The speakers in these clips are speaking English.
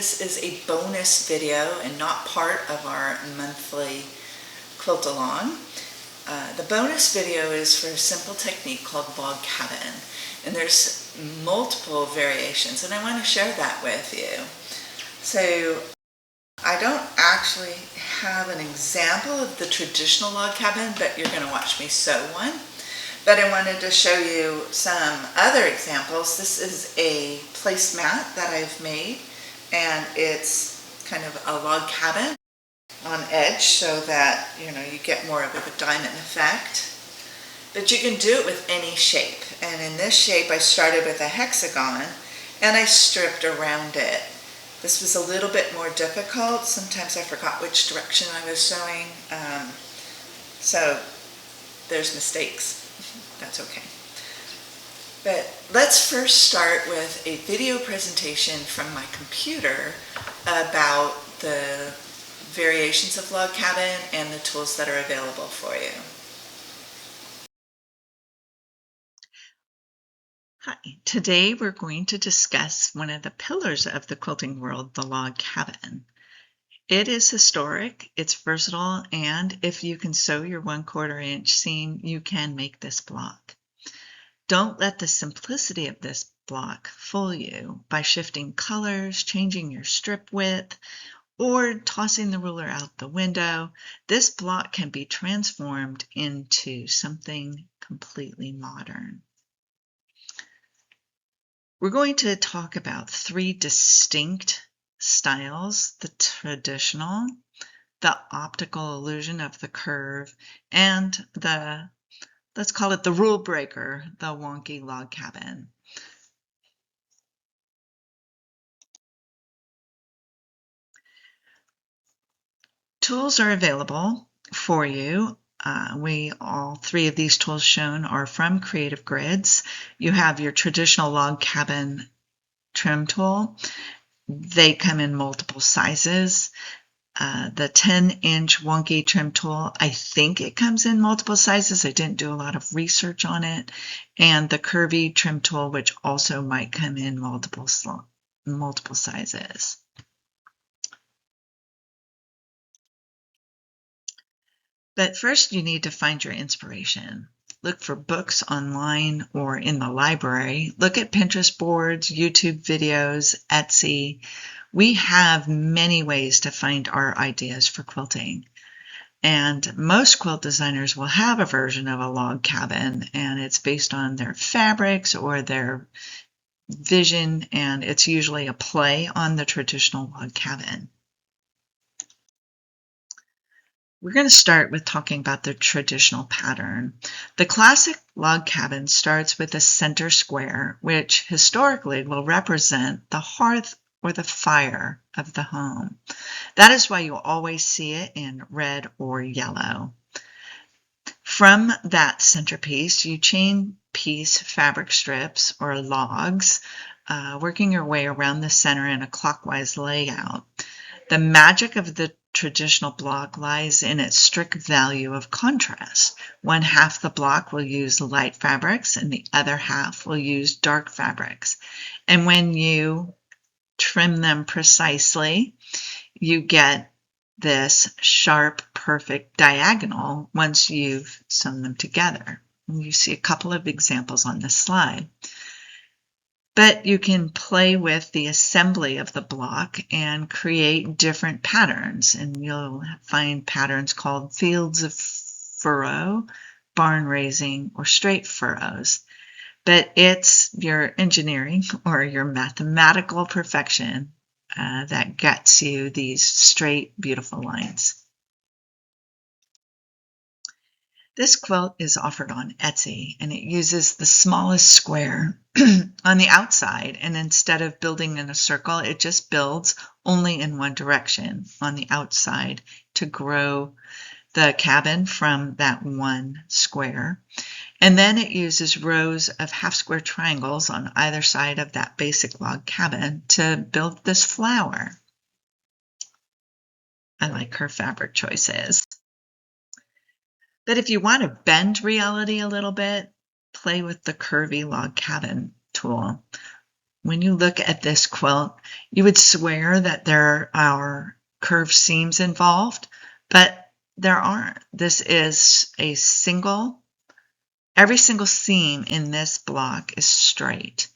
this is a bonus video and not part of our monthly quilt along. The bonus video is for a simple technique called log cabin, and there's multiple variations, and I want to share that with you. So I don't actually have an example of the traditional log cabin, but you're going to watch me sew one. But I wanted to show you some other examples. This is a placemat that I've made, and it's kind of a log cabin on edge so that you get more of a diamond effect. But you can do it with any shape, and in this shape I started with a hexagon and I stripped around it. This was a little bit more difficult. Sometimes I forgot which direction I was sewing, so there's mistakes. That's okay. But let's first start with a video presentation from my computer about the variations of log cabin and the tools that are available for you. Hi, today we're going to discuss one of the pillars of the quilting world, the log cabin. It is historic, it's versatile, and if you can sew your 1/4 inch seam, you can make this block. Don't let the simplicity of this block fool you by shifting colors, changing your strip width, or tossing the ruler out the window. This block can be transformed into something completely modern. We're going to talk about 3 distinct styles: the traditional, the optical illusion of the curve, and let's call it the rule breaker, the wonky log cabin. Tools are available for you. All 3 of these tools shown are from Creative Grids. You have your traditional log cabin trim tool. They come in multiple sizes. The 10-inch wonky trim tool, I think it comes in multiple sizes. I didn't do a lot of research on it. And the curvy trim tool, which also might come in multiple sizes. But first you need to find your inspiration. Look for books online or in the library. Look at Pinterest boards, YouTube videos, Etsy. We have many ways to find our ideas for quilting. And most quilt designers will have a version of a log cabin, and it's based on their fabrics or their vision, and it's usually a play on the traditional log cabin. We're going to start with talking about the traditional pattern. The classic log cabin starts with a center square, which historically will represent the hearth or the fire of the home. That is why you always see it in red or yellow. From that centerpiece, you chain piece fabric strips or logs, working your way around the center in a clockwise layout. The magic of the traditional block lies in its strict value of contrast. 1/2 the block will use light fabrics and the other half will use dark fabrics. And when you trim them precisely, you get this sharp, perfect diagonal once you've sewn them together. And you see a couple of examples on this slide. But you can play with the assembly of the block and create different patterns. And you'll find patterns called fields of furrow, barn raising, or straight furrows. But it's your engineering or your mathematical perfection that gets you these straight, beautiful lines. This quilt is offered on Etsy, and it uses the smallest square on the outside, and instead of building in a circle, it just builds only in one direction on the outside to grow the cabin from that one square. And then it uses rows of half-square triangles on either side of that basic log cabin to build this flower. I like her fabric choices. But if you want to bend reality a little bit, play with the curvy log cabin tool. when you look at this quilt, you would swear that there are curved seams involved, but there aren't. This is every single seam in this block is straight.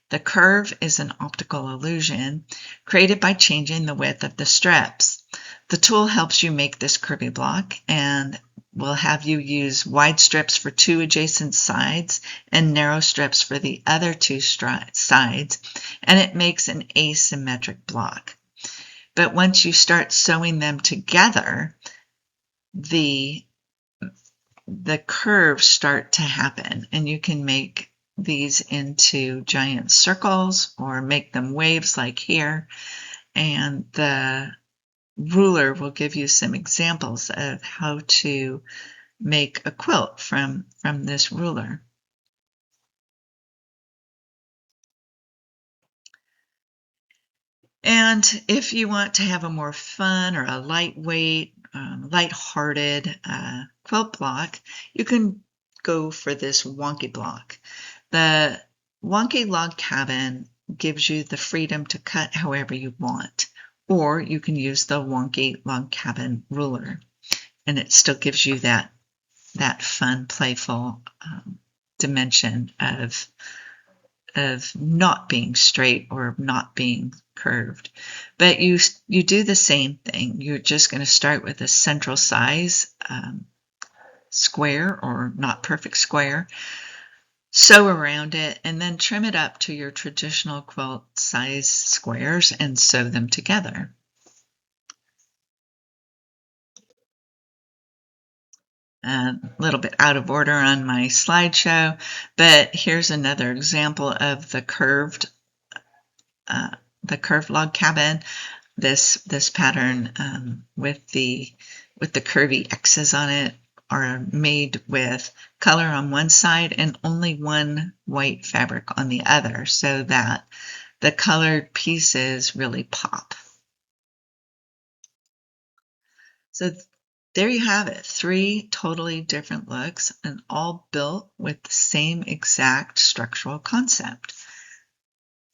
The curve is an optical illusion created by changing the width of the strips. The tool helps you make this curvy block and will have you use wide strips for two adjacent sides and narrow strips for the other two sides, and it makes an asymmetric block. But once you start sewing them together, the curves start to happen, and you can make these into giant circles or make them waves like here, and the ruler will give you some examples of how to make a quilt from this ruler. And if you want to have a more fun or a lightweight, lighthearted quilt block, you can go for this wonky block. The wonky log cabin gives you the freedom to cut however you want, or you can use the wonky log cabin ruler, and it still gives you that fun, playful dimension of not being straight or not being curved. But you do the same thing. You're just going to start with a central size square or not perfect square, sew around it, and then trim it up to your traditional quilt size squares and sew them together. A little bit out of order on my slideshow, but here's another example of the curved log cabin. This pattern with the curvy X's on it are made with color on one side and only one white fabric on the other, so that the colored pieces really pop. So there you have it, 3 totally different looks and all built with the same exact structural concept.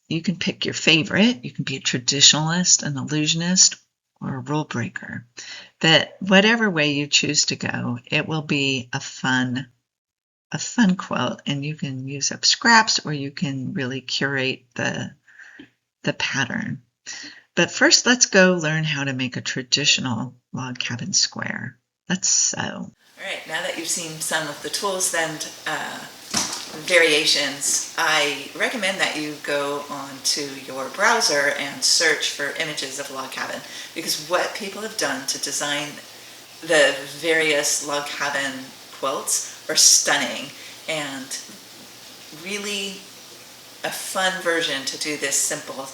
You can pick your favorite. You can be a traditionalist, an illusionist, or a rule breaker. But whatever way you choose to go, it will be a fun quilt, and you can use up scraps or you can really curate the pattern. But first, let's go learn how to make a traditional log cabin square. Let's sew. All right, now that you've seen some of the tools and variations, I recommend that you go onto your browser and search for images of log cabin, because what people have done to design the various log cabin quilts are stunning, and really a fun version to do this simple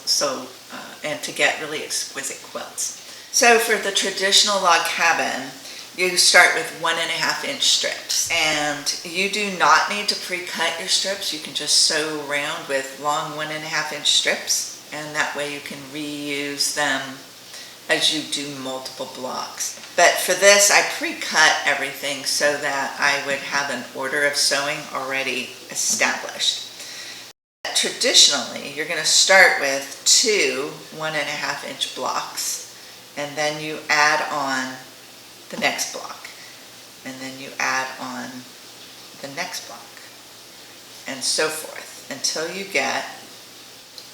and to get really exquisite quilts. So for the traditional log cabin, you start with 1.5-inch strips, and you do not need to pre-cut your strips. You can just sew around with long 1.5-inch strips, and that way you can reuse them as you do multiple blocks. But for this, I pre-cut everything so that I would have an order of sewing already established. Traditionally, you're going to start with 2 1.5-inch blocks, and then you add on the next block, and then you add on the next block, and so forth until you get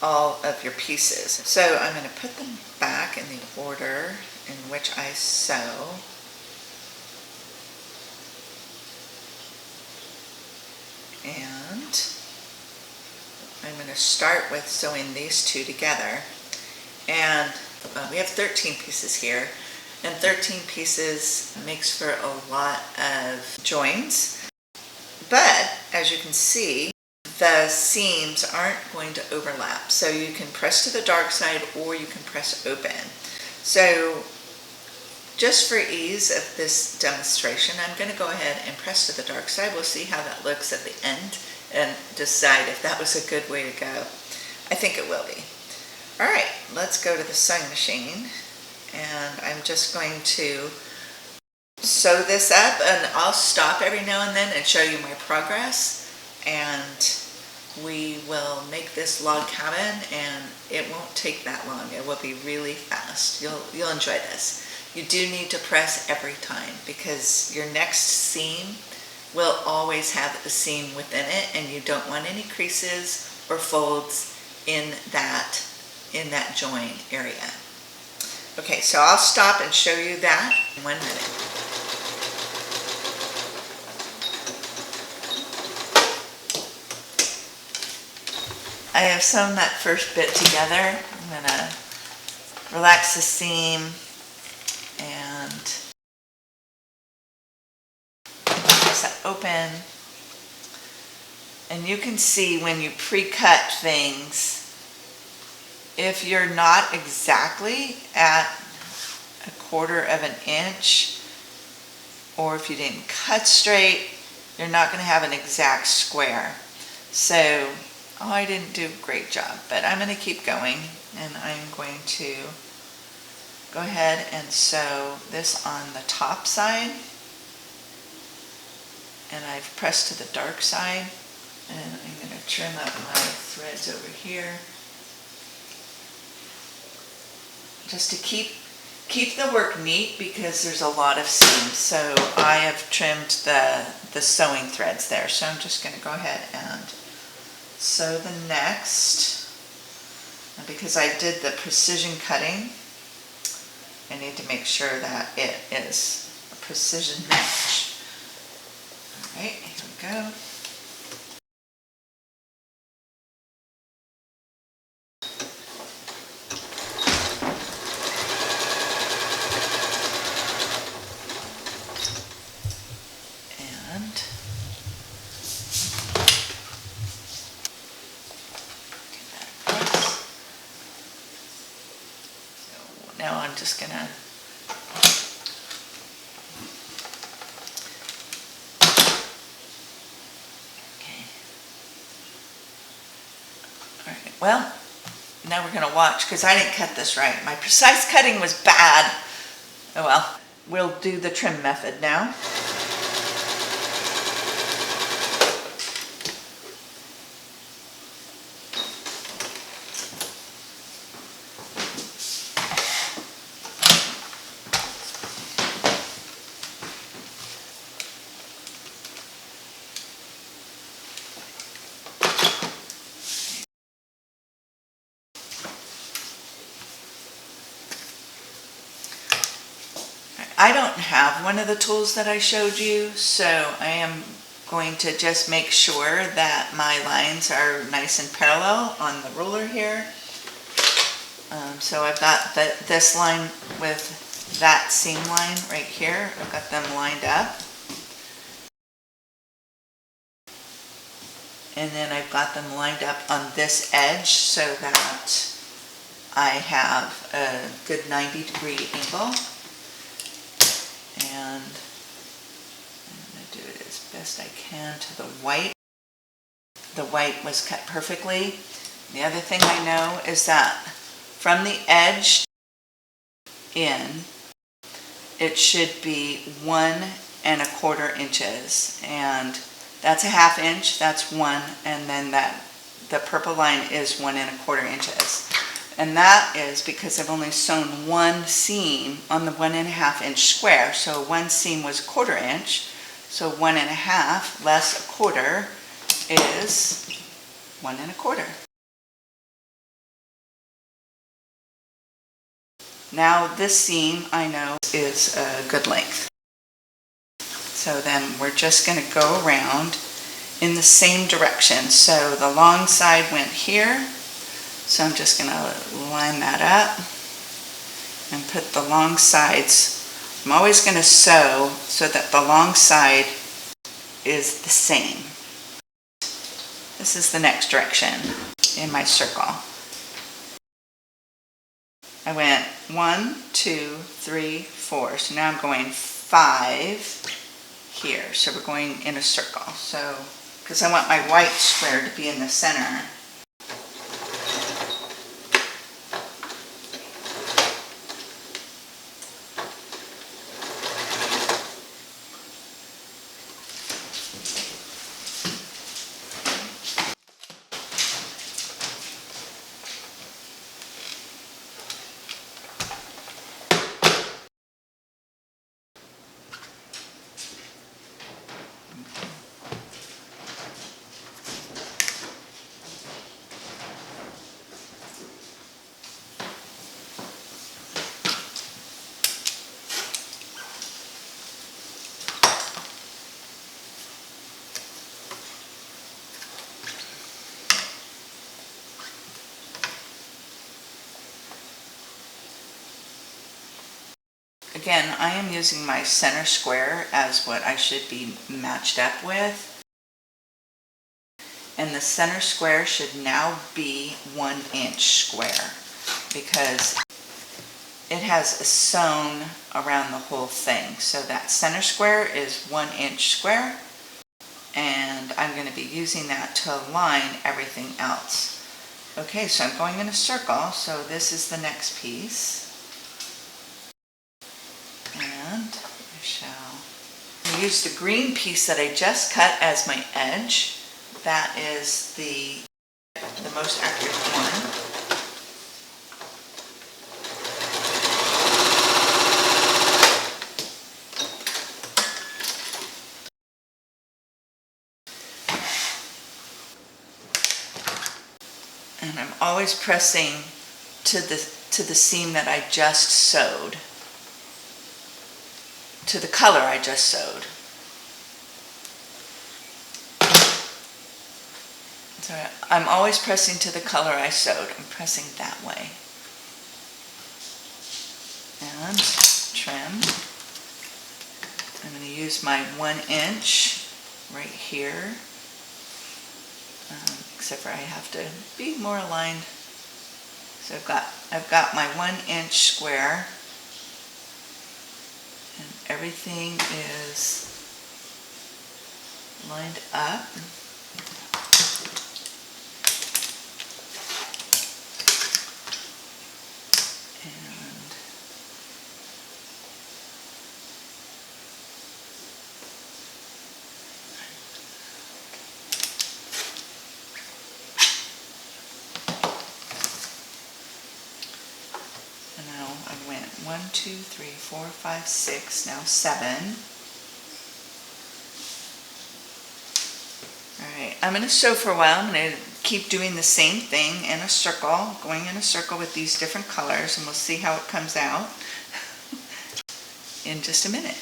all of your pieces. So I'm going to put them back in the order in which I sew. And I'm going to start with sewing these 2 together, and we have 13 pieces here, and 13 pieces makes for a lot of joins, but as you can see, the seams aren't going to overlap, so you can press to the dark side or you can press open. So just for ease of this demonstration, I'm going to go ahead and press to the dark side. We'll see how that looks at the end and decide if that was a good way to go. I think it will be. All right, let's go to the sewing machine, and I'm just going to sew this up, and I'll stop every now and then and show you my progress, and we will make this log cabin, and it won't take that long. It will be really fast. You'll enjoy this. You do need to press every time because your next seam will always have a seam within it, and you don't want any creases or folds in that join area. Okay, so I'll stop and show you that in 1 minute. I have sewn that first bit together. I'm going to relax the seam and press that open. And you can see when you pre-cut things, if you're not exactly at 1/4 of an inch, or if you didn't cut straight, you're not going to have an exact square. So, I didn't do a great job, but I'm going to keep going, and I'm going to go ahead and sew this on the top side, and I've pressed to the dark side, and I'm going to trim up my threads over here just to keep the work neat because there's a lot of seams. So I have trimmed the sewing threads there, so I'm just going to go ahead and sew the next. And because I did the precision cutting, I need to make sure that it is a precision match. All right, here we go. And now I'm just gonna all right, well, now we're gonna watch because I didn't cut this right. My precise cutting was bad. Oh well, we'll do the trim method now. I don't have one of the tools that I showed you, so I am going to just make sure that my lines are nice and parallel on the ruler here. So I've got this line with that seam line right here. I've got them lined up. And then I've got them lined up on this edge so that I have a good 90-degree angle. And I'm going to do it as best I can to the white. The white was cut perfectly. The other thing I know is that from the edge in, it should be 1 1/4 inches, and that's a 1/2 inch, that's 1, and then the purple line is 1 1/4 inches. And that is because I've only sewn one seam on the 1 1/2 inch square. So one seam was 1/4 inch. So 1 1/2 less 1/4 is 1 1/4. Now this seam I know is a good length. So then we're just going to go around in the same direction. So the long side went here. So I'm just going to line that up and put the long sides. I'm always going to sew so that the long side is the same. This is the next direction in my circle. I went 1, 2, 3, 4. So now I'm going 5 here. So we're going in a circle. So, because I want my white square to be in the center. Again, I am using my center square as what I should be matched up with. And the center square should now be 1 inch square because it has a sewn around the whole thing. So that center square is 1 inch square, and I'm going to be using that to align everything else. Okay, so I'm going in a circle, so this is the next piece. And I shall use the green piece that I just cut as my edge. That is the most accurate one. And I'm always pressing to the seam that I just sewed, to the color I just sewed. So I'm always pressing to the color I sewed. I'm pressing that way. And trim. I'm going to use my 1 inch right here. Except for I have to be more aligned. So I've got my 1 inch square, and everything is lined up. I went 1, 2, 3, 4, 5, 6, now 7. Alright, I'm going to sew for a while. I'm going to keep doing the same thing in a circle, going in a circle with these different colors, and we'll see how it comes out in just a minute.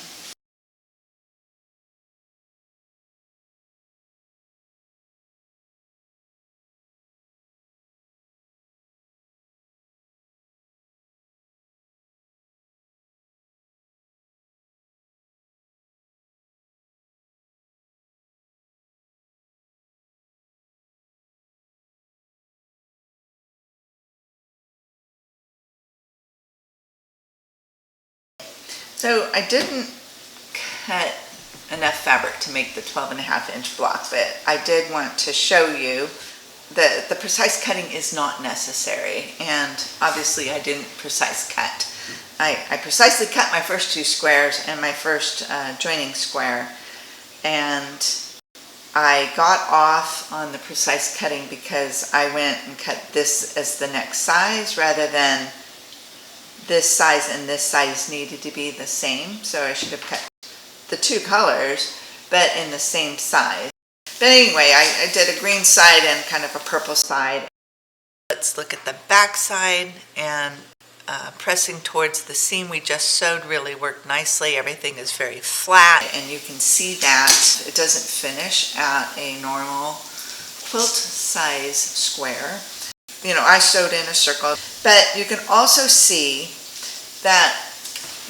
So I didn't cut enough fabric to make the 12.5 inch block, but I did want to show you that the precise cutting is not necessary, and obviously I didn't precise cut. I precisely cut my first 2 squares and my first joining square, and I got off on the precise cutting because I went and cut this as the next size rather than this size and this size needed to be the same, so I should have cut the 2 colors but in the same size. But anyway, I did a green side and kind of a purple side. Let's look at the back side, and pressing towards the seam we just sewed really worked nicely. Everything is very flat, and you can see that it doesn't finish at a normal quilt size square. You know, I sewed in a circle, but you can also see that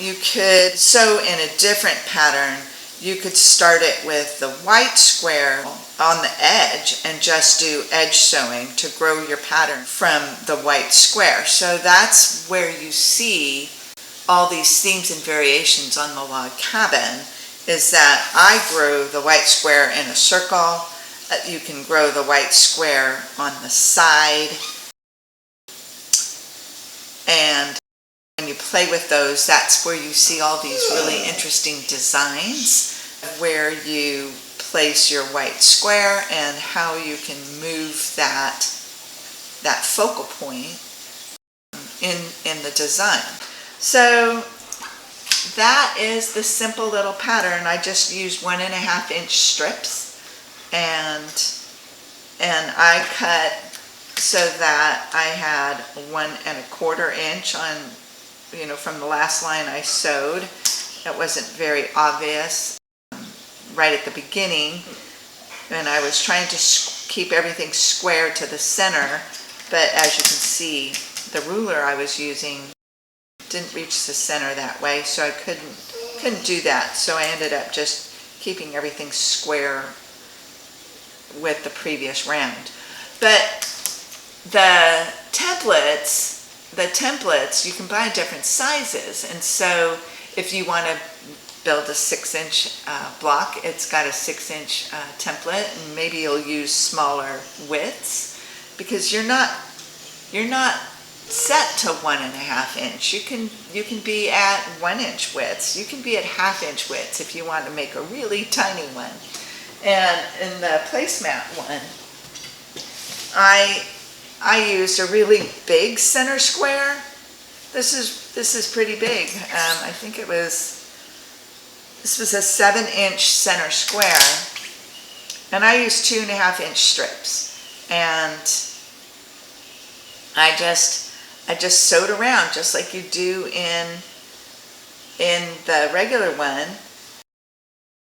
you could sew in a different pattern. You could start it with the white square on the edge and just do edge sewing to grow your pattern from the white square. So that's where you see all these themes and variations on the log cabin, is that I grow the white square in a circle. You can grow the white square on the side, and when you play with those, that's where you see all these really interesting designs where you place your white square and how you can move that focal point in the design. So that is the simple little pattern. I just used 1.5 inch strips, and I cut so that I had 1.25 inch on, you know, from the last line I sewed. It wasn't very obvious right at the beginning, and I was trying to keep everything square to the center, but as you can see, the ruler I was using didn't reach the center that way, so I couldn't do that. So I ended up just keeping everything square with the previous round. But the templates, you can buy different sizes, and so if you want to build a 6-inch block, it's got a 6-inch template, and maybe you'll use smaller widths because you're not set to 1.5 inch. You can be at 1-inch widths. You can be at 1/2-inch widths if you want to make a really tiny one. And in the placemat one, I used a really big center square. This is pretty big. I think this was a 7-inch center square, and I used 2.5-inch strips, and I just sewed around just like you do in the regular one,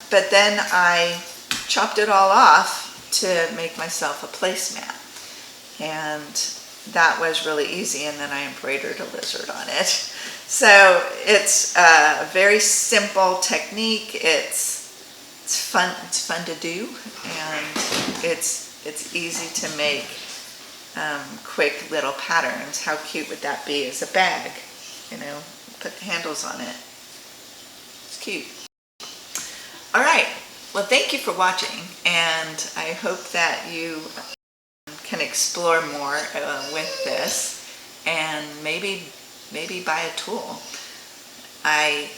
but then I chopped it all off to make myself a placemat. And that was really easy, and then I embroidered a lizard on it. So it's a very simple technique. It's fun to do, and it's easy to make quick little patterns. How cute would that be as a bag? You know, put handles on it. It's cute. All right. Well, thank you for watching, and I hope that you can explore more with this, and maybe buy a tool. I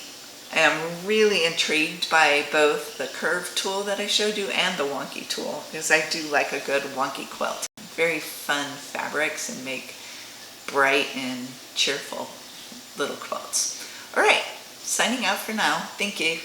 am really intrigued by both the curved tool that I showed you and the wonky tool, because I do like a good wonky quilt. Very fun fabrics and make bright and cheerful little quilts. All right, signing out for now. Thank you.